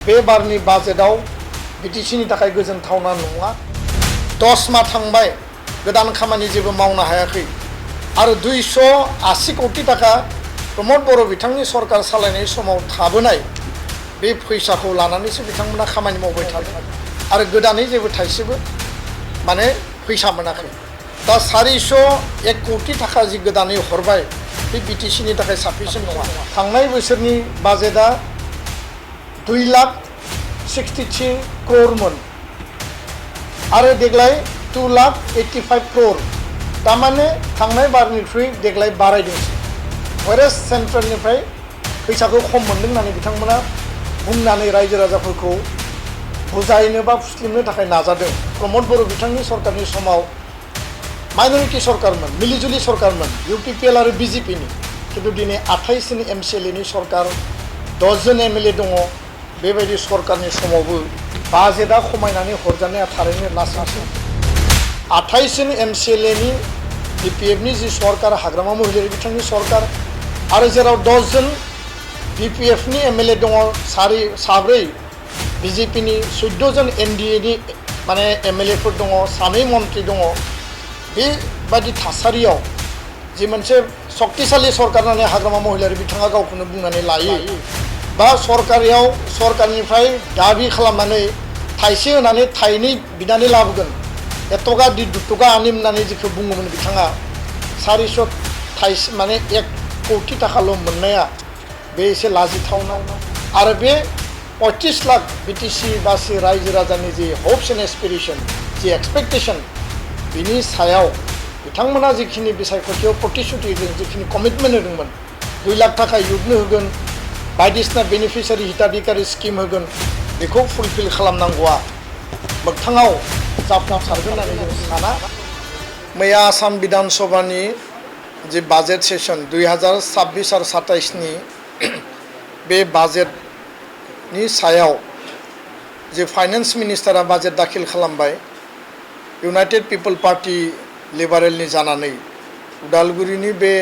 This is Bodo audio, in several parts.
बे बारनि बाजेटआव बिटिसिनि थाखाय गोजोनथावना नङा। 10 माह थांबाय गोदान खामानि जेबो मावनो हायाखै आरो 280 कोटी टाका प्रमोद बर' बिथांनि सरकार सालायनाय समाव थाबोनाय बे फैसाखौ लानानैसो बिथांमोना खामानि मावबाय थादों आरो गोदानै जेबो थाइसेबो माने फैसा मोनाखै। दा 401 कोटी टाका जि गोदानै हरबाय बे बिटिसिनि थाखाय साफिसियेन्ट नङा। थांनाय बोसोरनि बाजेटआ 2,63 करोड़मोन आरो देग्लाय 2,85 करोड़। तारमाने थांनाय बारनिख्रुइ देग्लाय बारायदोंसो। वेरेस सेन्ट्रेलनिफ्राय फैसाखौ खम मोनदों होननानै बिथांमोना बुंनानै रायजो राजाफोरखौ बुजायनो बा फुस्लिमनो थाखाय नाजादों। प्रमोद बर' बिथांनि सरकारनि समाव माइनरिटी सरकारमोन, मिलिजुलि सरकारमोन, UPPL आरो BJPनि। किन्तु दिनै 28 जन MCLA नि सरकार, 10 जन MLA दङ। बेबायदि सरकारनि समावबो बाजेटआ खमायनानै हरजानाया थारैनो लासिंसिं। 28 जन MCLA नि BPF नि जि सरकार, हाग्रामा महिलारी बिथांनि सरकार आरो जेराव 10 जन BPF नि MLA दङ, 4 BJP नि 14 जन NDA नि माने MLA फोर दङ, 2 मन्त्रि दङ। बेबायदि थासारियाव जि मोनसे शक्तिशाली सरकार होननानै हाग्रामा महिलारी बिथाङा गावखौनो बुंनानै लायो बा सरकारनिफ्राय दाबि खालामनानै थाइसे होनानै थाइनै बिनानै लाबोगोन, एतगा दि दुटगा आनिम होननानै जेखौ बुङोमोन बिथाङा, 400 थाइसे माने 1 कोटी टाकाल' मोननाया बे एसे लाजिथावना। आरो बे 25 लाख बिटिसि बासि रायजो राजानि जि हप्स एन्ड एसपिरेशन, जि एक्सपेक्टेशन, बिनि सायाव बिथांमोना जिखिनि बिसायख'थियाव प्रतिश्रुति होदों, जिखिनि कमिटमेन्ट होदोंमोन, 2 लाख टाका इयुथनो होगोन, बायदिसिना बेनिफिसियारि हिताधिकारी स्किम होगोन, बेखौ फुलफिल खालामनांगौआ मोगथाङाव जाफुंसारगोन होननानै जों साना। मैया आसाम विधान सभानि जि बाजेट सेसन 2026 आरो 27 नि बे बाजेटनि सायाव जे फाइनेन्स मिनिस्टारा बाजेट दाखिल खालामबाय, इउनाइटेड पिपल पार्टी लिबारेलनि जानानै उदालगुरिनि बे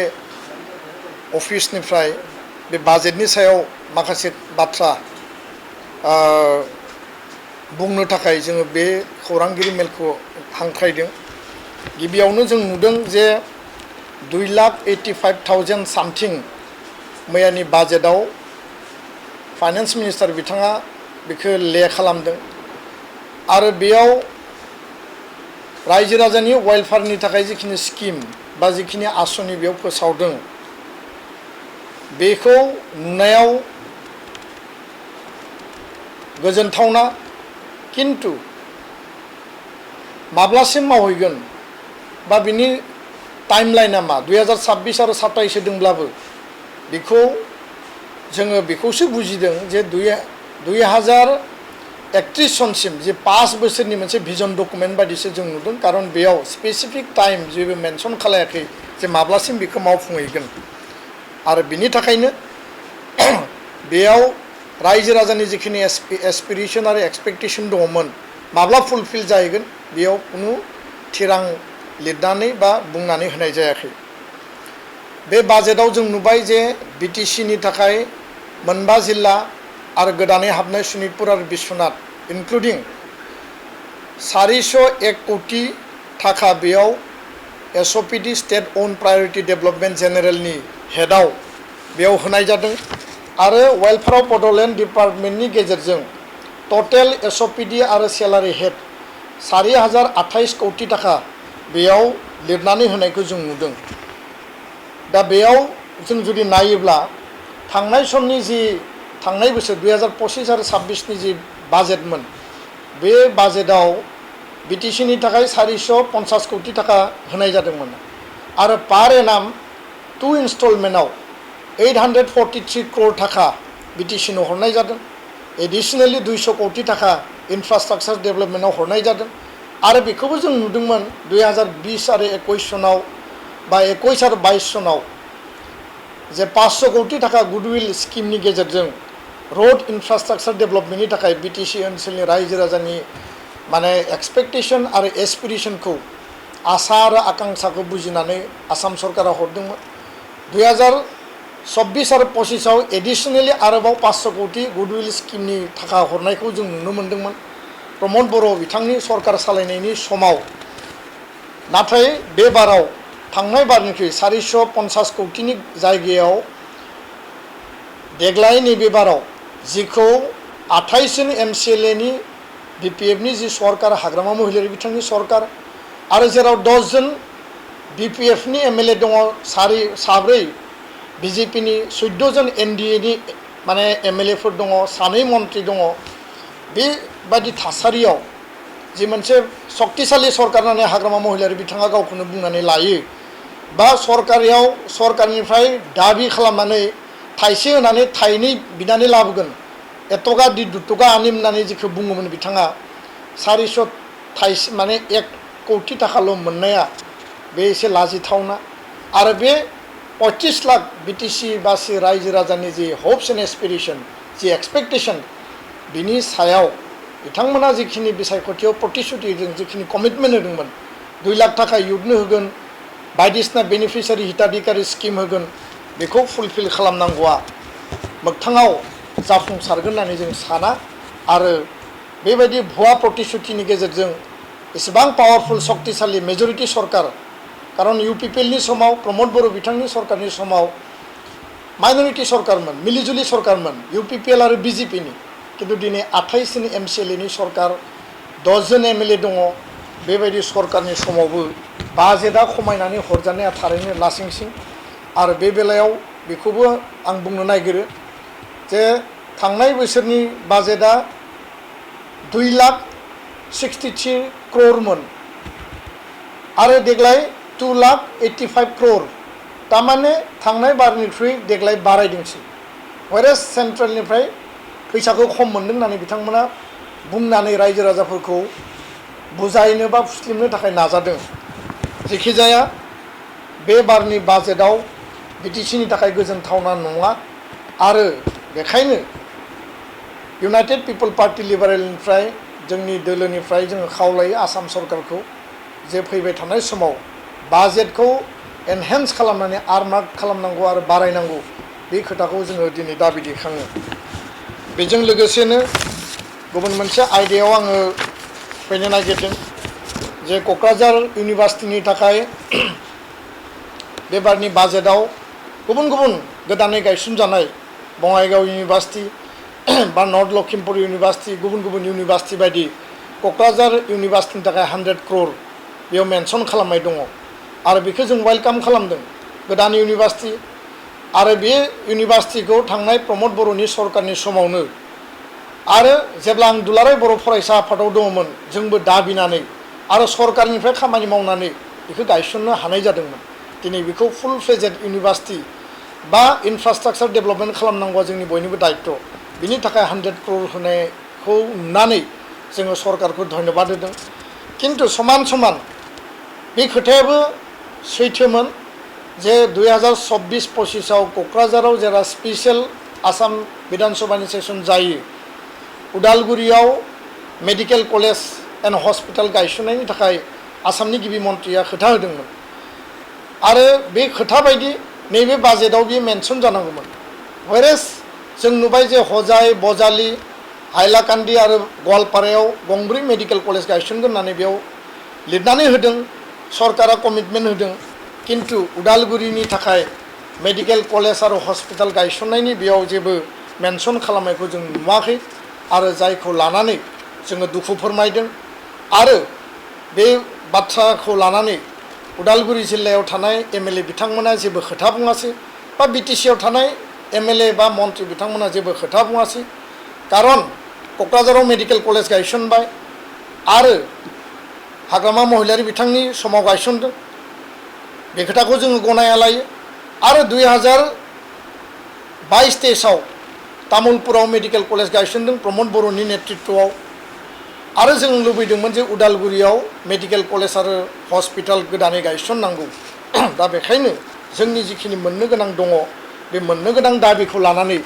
अफिसनिफ्राय बे बाजेटनि सायाव माखासे बाथ्रा बुंनो थाखाय जोङो बे खौरांगिरि मेलखौ हांख्रायदों। गिबियावनो जों नुदों जे 2,85,000 सामथिं मैयानि बाजेटआव फाइनेन्स मिनिस्टार बिथाङा बेखौ ले खालामदों आरो बेयाव रायजो राजानि वेलफेयारनि थाखाय जिखिनि स्किम बा जिखिनि आसनि बेयाव फोसावदों, बेखौ नुनायाव गोजोनथावना। किन्तु माब्लासिम मावहैगोन बा बिनि टाइमलाइना मा, 2026 आरो 27 होदोंब्लाबो बेखौ जोङो बेखौसो बुजिदों जे 2031 सनसिम जे 5 बोसोरनि मोनसे भिजन डकुमेन्ट बायदिसो जों नुदों। खारन बेयाव स्पेसिफिक टाइम जेबो मेनसन खालायाखै जे माब्लासिम बेखौ मावफुंहैगोन। आरो बिनि थाखायनो बेयाव रायजो राजानि जिखिनि एसपिरेशन आरो एक्सपेक्टेशन दङमोन, माब्ला फुलफिल जाहैगोन बेयाव कुनु थिरां लिरनानै बा बुंनानै होनाय जायाखै। बे बाजेटआव जों नुबाय जे बिटिसिनि थाखाय 9 जिल्ला आरो गोदानै हाबनाय शनितपुर आरो बिश्वनाथ इनक्लुडिं 401 कोटी टाका बेयाव SOPD स्टेट ओन प्रायोरिटी डेभलपमेन्ट जेनेरेलनि हेडआव बेयाव होनाय जादों आरो वेलफेयार अफ बड'लेण्ड डिपार्टमेन्टनि गेजेरजों टटेल SOPD आरो सेलारि हेड 4,028 कोटी टाका बेयाव लिरनानै होनायखौ जों नुदों। दा बेयाव जों जुदि नायोब्ला थांनाय समनि जि थांनाय बोसोर 2025 आरो 26 नि जि बाजेटमोन, बे बाजेटआव बिटिसिनि थाखाय 450 कोटी टाका होनाय जादोंमोन आरो पार एनाम 2 इन्स्टलमेन्टआव 843 करोड़ टाका बिटिसिनो हरनाय जादों। एडिशनेलि 200 कोटी टाका इनफ्रास्ट्राक्चार डेभलपमेन्टआव हरनाय जादों आरो बेखौबो जों नुदोंमोन 2020 आरो 21 सनाव बा 21 आरो 22 सनाव जे 500 कोटी टाका गुडविल स्किमनि गेजेरजों रोड इनफ्रास्ट्राक्चार डेभलपमेन्टनि थाखाय बिटिसि ओनसोलनि रायजो राजानि माने एक्सपेक्टेशन आरो एसपिरेशनखौ आसा आरो आकांक्षाखौ बुजिनानै आसाम सरकारा हरदोंमोन। 24 आरो 25आव एडिशनेलि आरोबाव 500 कोटी गुडविल स्किमनि थाखा हरनायखौ जों नुनो मोन्दोंमोन प्रमद बर' बिथांनि सरकार सालायनायनि समाव नाथाय बे बाराव थांनाय बारनिख्रुइ 450 कोटीनि जायगायाव देग्लाय नैबे बाराव जिखौ 28 जन MCLA नि BPF नि जि सरकार हाग्रामा महिलारि बिथांनि सरकार आरो जेराव 10 जन BPF नि MLA दङ साब्रै BJP नि 14 जन NDA नि माने MLA फोर दङ सानै मन्त्रि दङ बेबादि थासारियाव जि मोनसे शक्तिशाली सरकार होननानै हाग्रामा महिलारि बिथाङा गावखौनो बुंनानै लायो बा सरकारनिफ्राय दाबि खालामनानै थाइसे होनानै थाइनै बिनानै लाबोगोन एतगा दि दुतगा आनिम होननानै जिखौ बुङोमोन बिथाङा 400 थाइसे माने 1 कोटी थाखाल' मोननाया बे एसे लाजिथावना आरो बे 25 लाख BTC बासि रायजो राजानि जि हप्स एन्ड एसपिरेशन जि एक्सपेक्टेशन बिनि सायाव बिथांमोना जिखिनि बिसायख'थियाव प्रतिश्रुति होदों जिखिनि कमिटमेन्ट होदोंमोन 2 लाख थाखा युथनो होगोन बायदिसिना बेनिफिसियारि हिताधिकारी स्किम होगोन बेखौ फुलफिल खालामनांगौआ मोगथाङाव जाफुंसारगोन होननानै जों साना आरो बेबायदि भुवा प्रतिश्रुतिनि गेजेरजों एसेबां पावारफुल शक्तिशाली मेजरिटी सरकार कारण UPPL नि समाव प्रमद बर' बिथांनि सरकारनि समाव माइनरिटी सरकारमोन मिलिजुलि सरकारमोन UPPL आरो BJP नि किन्तु दिनै 28 जन MCLA नि सरकार 10 जन MLA दङ बेबायदि सरकारनि समावबो बाजेटआ खमायनानै हरजानाया थारैनो लासिंसिं आरो बे बेलायाव बेखौबो आं बुंनो नागिरो जे थांनाय बोसोरनि बाजेटआ 2,63 करोड़मोन आरो देग्लाय 2,85 करोड़ तारमाने थांनाय बारनिख्रुइ देग्लाय बारायदोंसै वेरेस सेन्ट्रेलनिफ्राय फैसाखौ खम मोन्दों होननानै बिथांमोना बुंनानै रायजो राजाफोरखौ बुजायनो बा फुस्लिमनो थाखाय नाजादों जेखिजाया बे बारनि बाजेटआव BTC नि थाखाय गोजोनथावना नङा आरो बेखायनो इउनाइटेड पिपल पार्टी लिबारेलनिफ्राय जोंनि दोलोनिफ्राय जोङो खावलायो आसाम सरकारखौ जे फैबाय थानाय समाव बाजेटखौ एनहेन्स खालामनानै आर्मार्क खालामनांगौ आरो बारायनांगौ बे खोथाखौ जोङो दिनै दाबि दैखाङो बेजों लोगोसेनो गुबुन मोनसे आयदायाव आङो फैनो नागिरदों जे क'क्राझार इउनिभार्सिटिनि थाखाय बे बारनि बाजेटआव गुबुन गुबुन गोदानै गायसनजानाय बङाइगाव इउनिभार्सिटि बा नर्थ लखिमपुर इउनिभार्सिटि गुबुन गुबुन इउनिभार्सिटि बायदि क'क्राझार इउनिभार्सिटिनि थाखाय 100 करोड़ बेयाव मेनसन खालामनाय दङ आरो बेखौ जों वेलकाम खालामदों गोदान इउनिभार्सिटि आरो बे इउनिभार्सिटिखौ थांनाय प्रमद बर'नि सरकारनि समावनो आरो जेब्ला आं दुलाराय बर' फरायसा आफादाव दङमोन जोंबो दाबिनानै आरो सरकारनिफ्राय खामानि मावनानै बेखौ गायसननो हानाय जादोंमोन दिनै बेखौ फुल फ्लेजेड इउनिभार्सिटि बा इनफ्रास्ट्राक्चार डेभेलपमेन्ट खालामनांगौआ जोंनि बयनिबो दायित्व बिनि थाखाय 100 करोड़ होनायखौ नुनानै जोङो सरकारखौ धन्यबाद होदों किन्तु समान समान बे खोथायाबो सैथोमोन जे 2024-25आव क'क्राझाराव जेला स्पेशल आसाम विधान सभानि सेसन जायो उदालगुरियाव मेडिकेल कलेज एन्ड हस्पिटाल गायसननायनि थाखाय आसामनि गिबि मन्थ्रिया खोथा होदोंमोन आरो बे खोथा बायदि नैबे बाजेटआव बे मेनसन जानांगौमोन वेरेस जों नुबाय जे हजाय बजालि हाइलाकान्दि आरो गवालपारायाव गंब्रै मेडिकेल कलेज गायसनगोन होननानै बेयाव लिरनानै होदों सरकारा कमिटमेन्ट होदों किन्तु उदालगुरिनि थाखाय मेडिकेल कलेज आरो हस्पिटाल गायसननायनि बेयाव जेबो मेनसन खालामनायखौ जों नुवाखै आरो जायखौ लानानै जोङो दुखु फोरमायदों आरो बे बाथ्राखौ लानानै उदालगुरि जिल्लायाव थानाय MLA बिथांमोना जेबो खोथा बुङासै बा BTC आव थानाय MLA बा मन्त्रि बिथांमोना जेबो खोथा बुङासै कारण क'क्राझाराव मेडिकेल कलेज गायसनबाय आरो हाग्रामा महिलारि बिथांनि समाव गायसनदों बे खोथाखौ जोङो गनाया लायो आरो 2022-23आव तामुलपुराव मेडिकेल कलेज गायसनदों प्रमद बर'नि नेतृत्वआव आरो जों लुबैदोंमोन जे उदालगुरियाव मेडिकेल कलेज आरो हस्पिटाल गोदानै गायसननांगौ दा बेखायनो जोंनि जिखिनि मोननो गोनां दङ बे मोननो गोनां दाबिखौ लानानै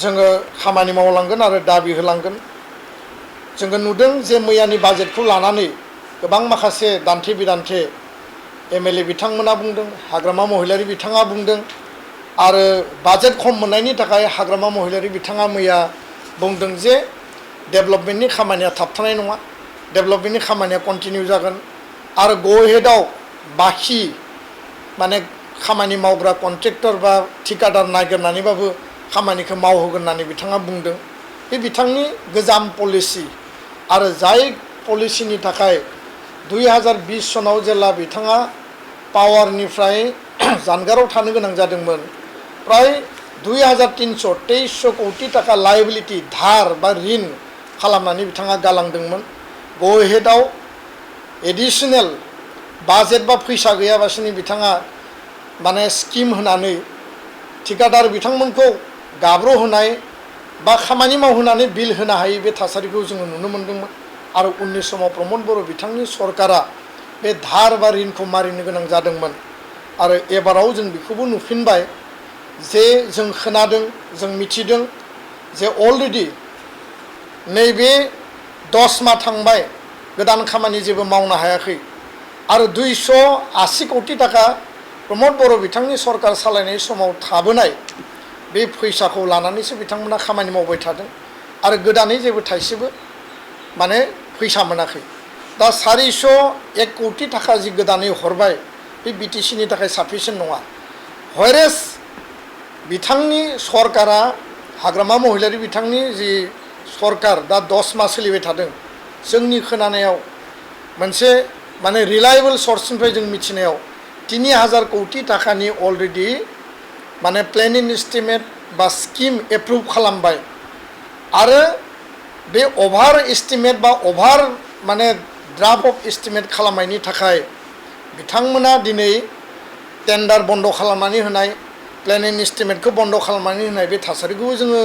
जोङो खामानि मावलांगोन आरो दाबि होलांगोन जोङो नुदों जे मैयानि बाजेटखौ लानानै गोबां माखासे दान्थे बिदान्थे MLA बिथांमोना बुंदों हाग्रामा महिलारि बिथाङा बुंदों आरो बाजेट खम मोननायनि थाखाय हाग्रामा महिलारि बिथाङा मैया बुंदों जे डेभेलपमेन्टनि खामानिया थाबथानाय नङा डेभेलपमेन्टनि खामानिया कन्टिनिउ जागोन आरो गो हेडआव बाखि माने खामानि मावग्रा कन्ट्रेक्टर बा ठिकादार नागिरनानैबाबो खामानिखौ मावहोगोन होननानै बिथाङा बुंदों बे बिथांनि गोजाम पलिसि आरो जाय पलिसिनि थाखाय 2020 सनाव जेला बिथाङा पावारनिफ्राय जानगाराव थानो गोनां जादोंमोन प्राय 2300 कोटी टाका लायबिलिटी धार बा ऋण खालामनानै बिथाङा गालांदोंमोन गो हेडआव एडिशनेल बाजेट बा फैसा गैयाबासिनो बिथाङा माने स्किम होनानै ठिकादार बिथांमोनखौ गाब्र होनाय बा खामानि मावहोनानै बिल होनो हायै बे थासारिखौ जोङो नुनो मोन्दोंमोन आरो उननि समाव प्रमद बर' बिथांनि सरकारा बे धार बा ऋणखौ मारिनो गोनां जादोंमोन आरो एबाराव जों बेखौबो नुफिनबाय जे जों खोनादों जों मिथिदों जे अलरेडि नैबे 10 माह थांबाय गोदान खामानि जेबो मावनो हायाखै आरो 280 कोटी टाका प्रमद बर' बिथांनि सरकार सालायनाय समाव थाबोनाय बे फैसाखौ लानानैसो बिथांमोना खामानि मावबाय थादों आरो गोदानै जेबो थाइसेबो माने फैसा मोनाखै दा 401 कोटी टाका जि गोदानै हरबाय बे बिटिसिनि थाखाय साफिसियेन्ट नङा व्हेरेस बिथांनि सरकारा हाग्रामा महिलारि बिथांनि जि सरकार दा 10 माह सोलिबाय थादों जोंनि खोनानायाव मोनसे माने रिलायेबल सर्सनिफ्राय जों मिथिनायाव 3000 कोटी टाकानि अलरेडि माने प्लेनिं एस्टिमेट बा स्किम एप्रुभ खालामबाय आरो बे अभार एस्टिमेट बा अभार माने ड्राफ्ट अफ एस्टिमेट खालामनायनि थाखाय बिथांमोना दिनै टेन्डार बन्द खालामनानै होनाय प्लेनिं एस्टिमेटखौ बन्द खालामनानै होनाय बे थासारिखौबो जोङो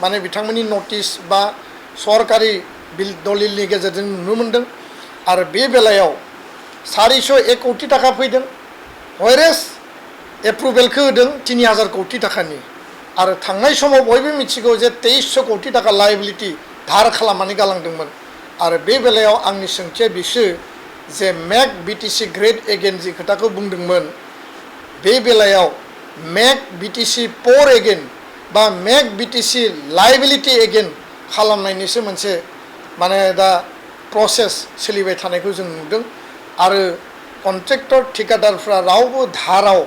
माने बिथांमोननि नटिस बा सरकारि बिल दलिलनि गेजेरजों नुनो मोन्दों आरो बे बेलायाव 401 कोटी टाका फैदों व्हेरेस एप्रुभेलखौ होदों 3000 कोटी टाकानि आरो थांनाय समाव बयबो मिथिगौ जे 2300 कोटी टाका लायबिलिटी धार खालामनानै गालांदोंमोन आरो बे बेलायाव आंनि सोंथिया बिसो जे मेक बिटिसि ग्रेट एगेन जि खोथाखौ बुंदोंमोन बे बेलायाव मेक बिटिसि पोर एगेन बा मेक बिटिसि लायबिलिटी एगेन खालामनायनिसो मोनसे माने दा प्रसेस सोलिबाय थानायखौ जों नुदों आरो कन्ट्रेक्टर ठिकादारफ्रा रावबो धाराव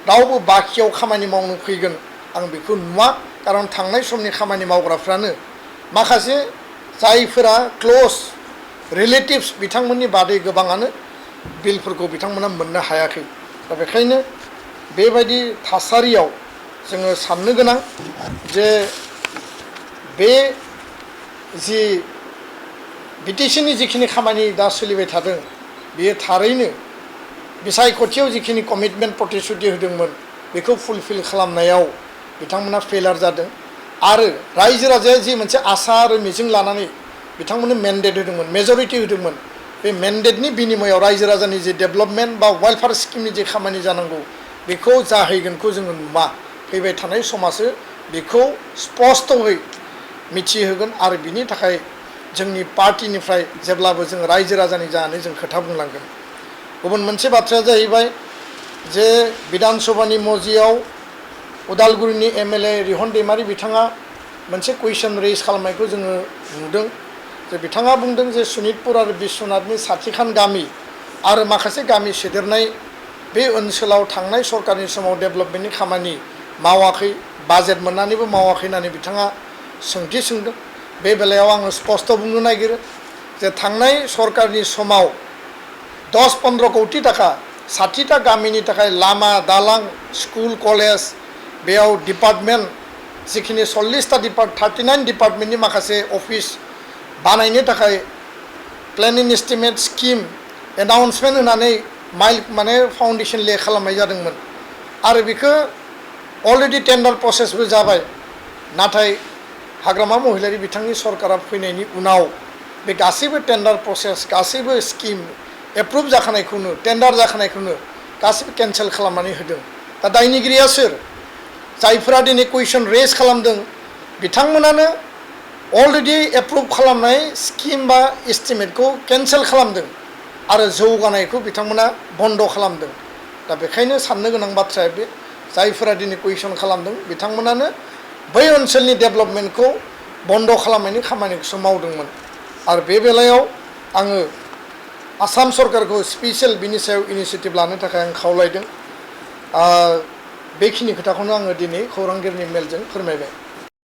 रावबो बाखियाव खामानि मावनो फैगोन आं बेखौ नुवा कारन थांनाय समनि खामानि मावग्राफ्रानो माखासे जायफोरा क्लोज रिलेटिभ्स बिथांमोननि बादै गोबाङानो बिलफोरखौ बिथांमोना मोननो हायाखै दा बेखायनो बेबायदि थासारियाव जोङो साननो गोनां जे बे जि बिटिसिनि जिखिनि खामानि दा सोलिबाय थादों बेयो थारैनो बिसायख'थियाव जिखिनि कमिटमेन्ट प्रतिश्रुति होदोंमोन बेखौ फुलफिल खालामनायाव बिथांमोना फेलार जादों आरो रायजो राजाया जि मोनसे आसा आरो मिजिं लानानै बिथांमोननो मेन्डेट होदोंमोन मेजरिटि होदोंमोन बे मेन्डेटनि बिनिमयाव रायजो राजानि जे डेभेलपमेन्ट बा वेलफेयार स्किमनि जे खामानि जानांगौ बेखौ जाहैगोनखौ जोङो नुवा फैबाय थानाय समासो बेखौ स्पष्टयै मिथिहोगोन आरो बिनि थाखाय जोंनि पार्टिनिफ्राय जेब्लाबो जों रायजो राजानि जानानै जों खोथा बुंलांगोन गुबुन मोनसे बाथ्राया जाहैबाय जे बिधान सभानि मजियाव उदालगुरिनि एमएलए रिहन दैमारि बिथाङा मोनसे कुइसन रेज खालामनायखौ जोङो नुदों जे बिथाङा बुंदों जे सनितपुर आरो बिश्वनाथनि साथिखान गामि आरो माखासे गामि सोदेरनाय बे ओनसोलाव थांनाय सरकारनि समाव डेभेलपमेन्टनि खामानि मावाखै बाजेट मोननानैबो मावाखै होननानै बिथाङा सोंथि सोंदों बे बेलायाव आङो स्पष्ट बुंनो नागिरो जे थांनाय सरकारनि समाव 10-15 कोटी टाका 60टा गामिनि थाखाय लामा दालां स्कुल कलेज बेयाव डिपार्टमेन्ट जिखिनि 40टा 39 डिपार्टमेन्टनि माखासे अफिस बानायनो थाखाय प्लेनिं एस्टिमेट स्किम एनाउन्समेन्ट होनानै माने फाउन्डेसन ले खालामनाय जादोंमोन आरो बेखौ अलरेडि टेन्डार प्रसेसबो जाबाय नाथाय हाग्रामा महिलारि बिथांनि सरकारा फैनायनि उनाव बे गासैबो टेन्डार प्रसेस गासैबो स्किम एप्रुभ जाखानायखौनो टेन्डार जाखानायखौनो गासैबो केन्सेल खालामनानै होदों दा दायनिगिरिया सोर जायफोरा दिनै कुइसन रेज खालामदों बिथांमोनानो अलरेडि एप्रुभ खालामनाय स्किम बा एस्टिमेटखौ केन्सेल खालामदों आरो जौगानायखौ बिथांमोना बन्द खालामदों दा बेखायनो साननो गोनां बाथ्राया बे जायफोरा दिनै कुइसन खालामदों बिथांमोनानो बै ओनसोलनि डेभेलपमेन्टखौ बन्द खालामनायनि खामानिखौसो मावदोंमोन आरो बे बेलायाव आङो आसाम सरकारखौ स्पेसियेल बिनि सायाव इनिशिएटिभ लानो थाखाय आं खावलायदों बेखिनि खोथाखौनो आङो दिनै खौरांगिरिनि मेलजों फोरमायबाय